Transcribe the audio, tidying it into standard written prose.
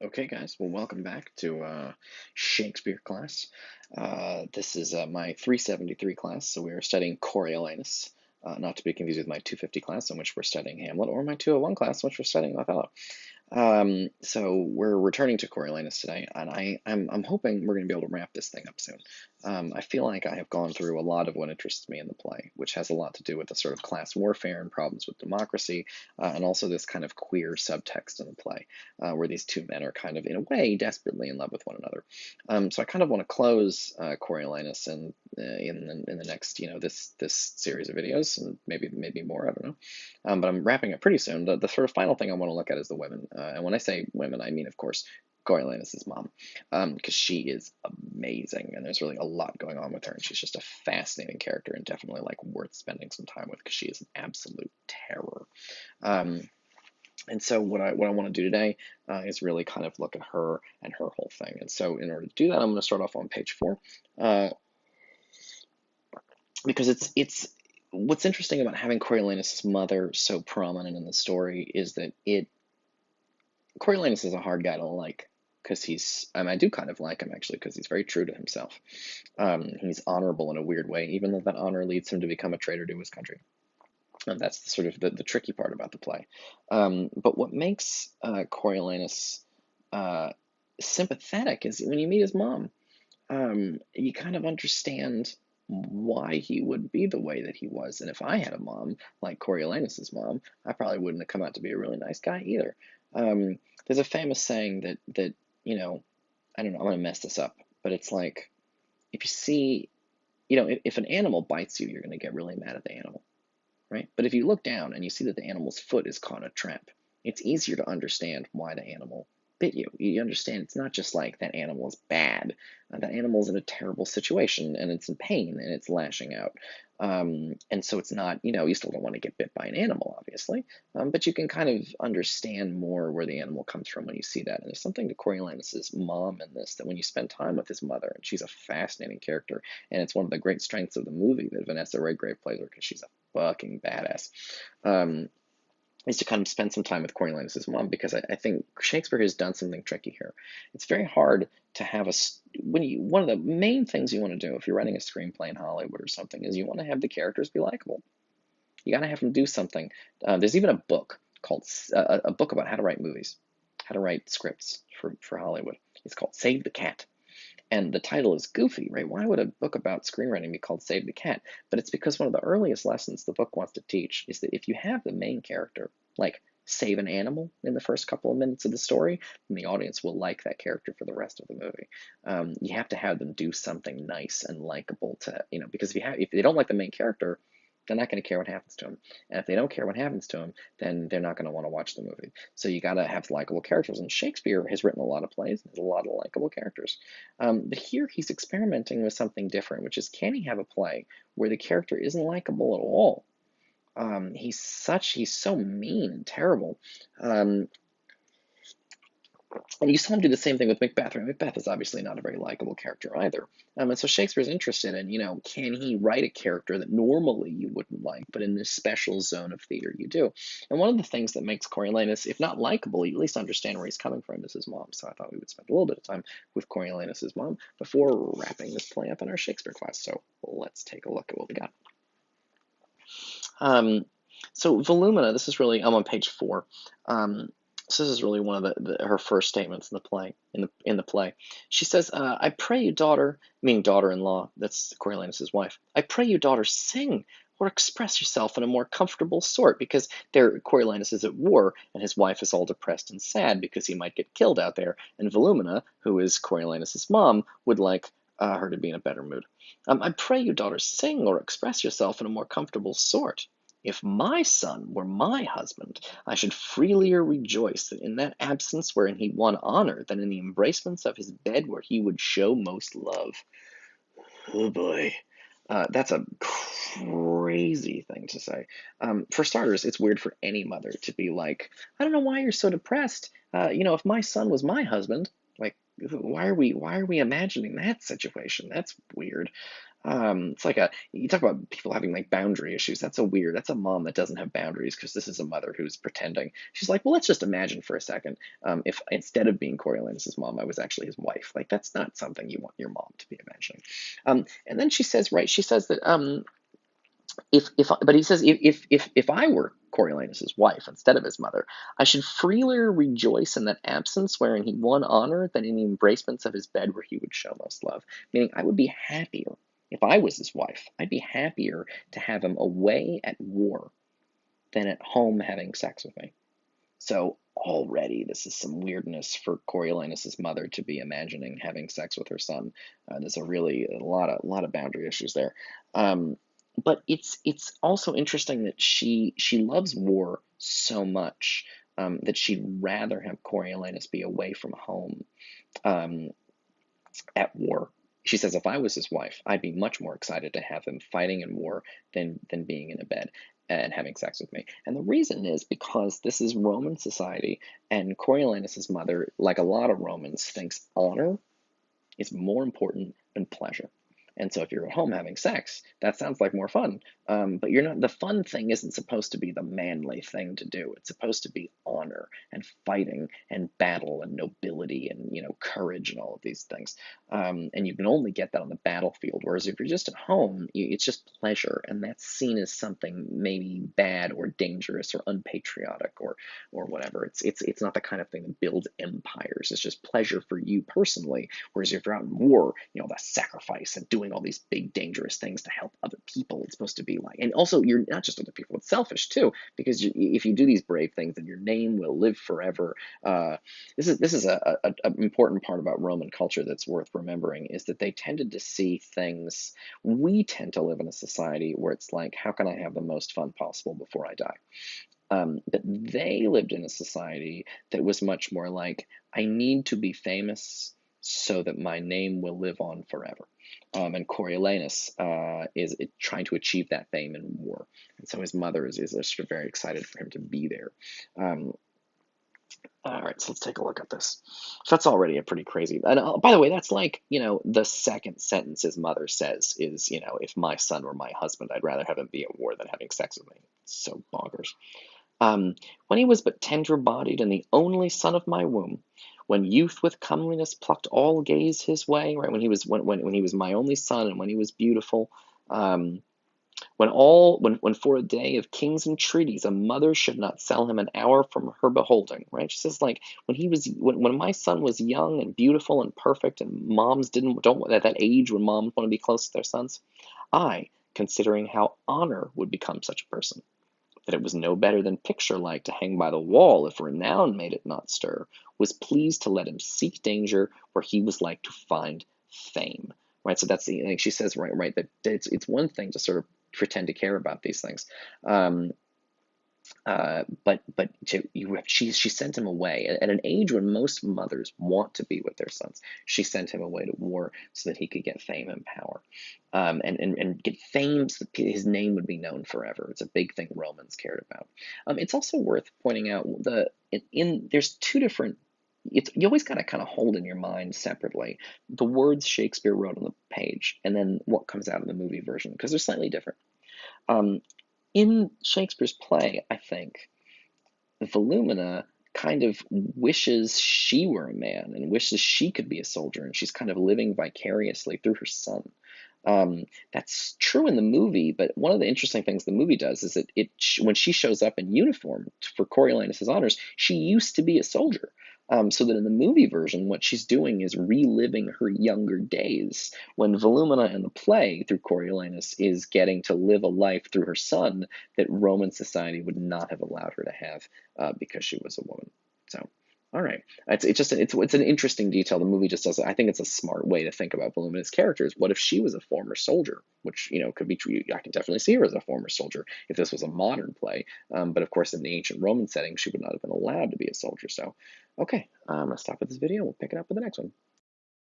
Okay, guys. Well, welcome back to Shakespeare class. This is my 373 class, so we are studying Coriolanus, not to be confused with my 250 class, in which we're studying Hamlet, or my 201 class, in which we're studying Othello. So we're returning to Coriolanus today, and I'm hoping we're going to be able to wrap this thing up soon. I feel like I have gone through a lot of what interests me in the play, which has a lot to do with the sort of class warfare and problems with democracy, and also this kind of queer subtext in the play, where these two men are kind of, in a way, desperately in love with one another. So I kind of want to close Coriolanus in the next, this series of videos, and maybe more. I don't know. But I'm wrapping up pretty soon. The sort of final thing I want to look at is the women. And when I say women, I mean, of course, Coriolanus' mom, because she is amazing, and there's really a lot going on with her, and she's just a fascinating character, and definitely like worth spending some time with, because she is an absolute terror. Um, and so what I want to do today is really kind of look at her and her whole thing. And so in order to do that, I'm going to start off on page 4, uh, because it's what's interesting about having Coriolanus' mother so prominent in the story is that Coriolanus is a hard guy to like, because I do kind of like him, actually, because he's very true to himself. He's honorable in a weird way, even though that honor leads him to become a traitor to his country. And that's sort of the tricky part about the play. But what makes Coriolanus uh, sympathetic is when you meet his mom. You kind of understand why he would be the way that he was. And if I had a mom like Coriolanus's mom, I probably wouldn't have come out to be a really nice guy either. There's a famous saying that you know, I don't know, I'm gonna mess this up, but it's like, if you see, if an animal bites you, you're gonna get really mad at the animal, right? But if you look down and you see that the animal's foot is caught in a trap, it's easier to understand why the animal bit you. You understand it's not just like that animal is bad. That animal is in a terrible situation and it's in pain and it's lashing out. And so it's not, you still don't want to get bit by an animal, obviously, but you can kind of understand more where the animal comes from when you see that. And there's something to Coriolanus's mom in this, that when you spend time with his mother, and she's a fascinating character, and it's one of the great strengths of the movie that Vanessa Redgrave plays her, because she's a fucking badass. Um, is to kind of spend some time with Coriolanus's mom, because I think Shakespeare has done something tricky here. It's very hard to have one of the main things you want to do if you're writing a screenplay in Hollywood or something is you want to have the characters be likable. You got to have them do something. There's even a book called a book about how to write movies, how to write scripts for Hollywood. It's called Save the Cat. And the title is goofy, right? Why would a book about screenwriting be called Save the Cat? But it's because one of the earliest lessons the book wants to teach is that if you have the main character, like, save an animal in the first couple of minutes of the story, then the audience will like that character for the rest of the movie. You have to have them do something nice and likable because if they don't like the main character, they're not going to care what happens to him. And if they don't care what happens to him, then they're not going to want to watch the movie. So you got to have likable characters. And Shakespeare has written a lot of plays and has a lot of likable characters. But here he's experimenting with something different, which is, can he have a play where the character isn't likable at all? He's so mean and terrible. Um, and you saw him do the same thing with Macbeth, right? Macbeth is obviously not a very likable character either. And so Shakespeare's interested in, can he write a character that normally you wouldn't like, but in this special zone of theater you do? And one of the things that makes Coriolanus, if not likable, you at least understand where he's coming from, is his mom. So I thought we would spend a little bit of time with Coriolanus's mom before wrapping this play up in our Shakespeare class. So let's take a look at what we got. Um, so Volumina, this is really, I'm on page 4. So this is really one of her first statements in the play. In the play, she says, "I pray you, daughter," meaning daughter-in-law. That's Coriolanus's wife. "I pray you, daughter, sing or express yourself in a more comfortable sort," because Coriolanus is at war, and his wife is all depressed and sad because he might get killed out there. And Volumina, who is Coriolanus's mom, would like her to be in a better mood. "I pray you, daughter, sing or express yourself in a more comfortable sort. If my son were my husband, I should freelier rejoice in that absence wherein he won honor than in the embracements of his bed where he would show most love." Oh boy. That's a crazy thing to say. For starters, it's weird for any mother to be like, "I don't know why you're so depressed. If my son was my husband, like, why are we imagining that situation? That's weird." It's like a you talk about people having like boundary issues. That's a mom that doesn't have boundaries because this is a mother who's pretending. She's like, well, let's just imagine for a second, if instead of being Coriolanus's mom, I was actually his wife. Like that's not something you want your mom to be imagining. And then she says, right? She says that but he says if I were Coriolanus's wife instead of his mother, I should freelier rejoice in that absence wherein he won honor than in the embracements of his bed where he would show most love. Meaning, I would be happier if I was his wife. I'd be happier to have him away at war than at home having sex with me. So already this is some weirdness for Coriolanus's mother to be imagining having sex with her son. There's a lot of boundary issues there. Um, but it's also interesting that she loves war so much that she'd rather have Coriolanus be away from home um, at war. She says, if I was his wife, I'd be much more excited to have him fighting in war than being in a bed and having sex with me. And the reason is because this is Roman society, and Coriolanus's mother, like a lot of Romans, thinks honor is more important than pleasure. And so if you're at home having sex, that sounds like more fun. But you're not, the fun thing isn't supposed to be the manly thing to do. It's supposed to be honor and fighting and battle and nobility and, courage and all of these things. And you can only get that on the battlefield. Whereas if you're just at home, it's just pleasure. And that's seen as something maybe bad or dangerous or unpatriotic or whatever. It's not the kind of thing that builds empires. It's just pleasure for you personally. Whereas if you're out in war, the sacrifice and doing all these big dangerous things to help other people, it's supposed to be like, and also you're not just other people, it's selfish too, because if you do these brave things, then your name will live forever. This is a important part about Roman culture that's worth remembering is that they tended to see things. We tend to live in a society where it's like, how can I have the most fun possible before I die? But they lived in a society that was much more like, I need to be famous so that my name will live on forever. And Coriolanus is trying to achieve that fame in war. And so his mother is sort of very excited for him to be there. Um, all right, so let's take a look at this. So that's already a pretty crazy. And by the way, that's like, the second sentence his mother says is, if my son were my husband, I'd rather have him be at war than having sex with me. It's so bonkers. When he was but tender bodied and the only son of my womb, when youth with comeliness plucked all gaze his way, right? When he was my only son and when he was beautiful, um, when for a day of kings' entreaties a mother should not sell him an hour from her beholding, right? She says like when my son was young and beautiful and perfect, and moms don't at that age when moms want to be close to their sons, I, considering how honor would become such a person, that it was no better than picture-like to hang by the wall if renown made it not stir, was pleased to let him seek danger where he was like to find fame. Right, so that's the like she says right that it's one thing to sort of pretend to care about these things, um, but she sent him away at an age when most mothers want to be with their sons. She sent him away to war so that he could get fame and power, and get fame so that his name would be known forever. It's a big thing Romans cared about. It's also worth pointing out there's two different. You always got to kind of hold in your mind separately the words Shakespeare wrote on the page and then what comes out in the movie version because they're slightly different. Um, in Shakespeare's play, I think, Volumina kind of wishes she were a man and wishes she could be a soldier, and she's kind of living vicariously through her son. That's true in the movie, but one of the interesting things the movie does is that when she shows up in uniform for Coriolanus's honors, she used to be a soldier. So that in the movie version, what she's doing is reliving her younger days, when Volumina in the play, through Coriolanus, is getting to live a life through her son that Roman society would not have allowed her to have because she was a woman. So, all right, it's an interesting detail. The movie just does it. I think it's a smart way to think about Volumina's characters. What if she was a former soldier, which could be true. I can definitely see her as a former soldier if this was a modern play. But of course, in the ancient Roman setting, she would not have been allowed to be a soldier. So, okay, I'm gonna stop with this video. We'll pick it up with the next one.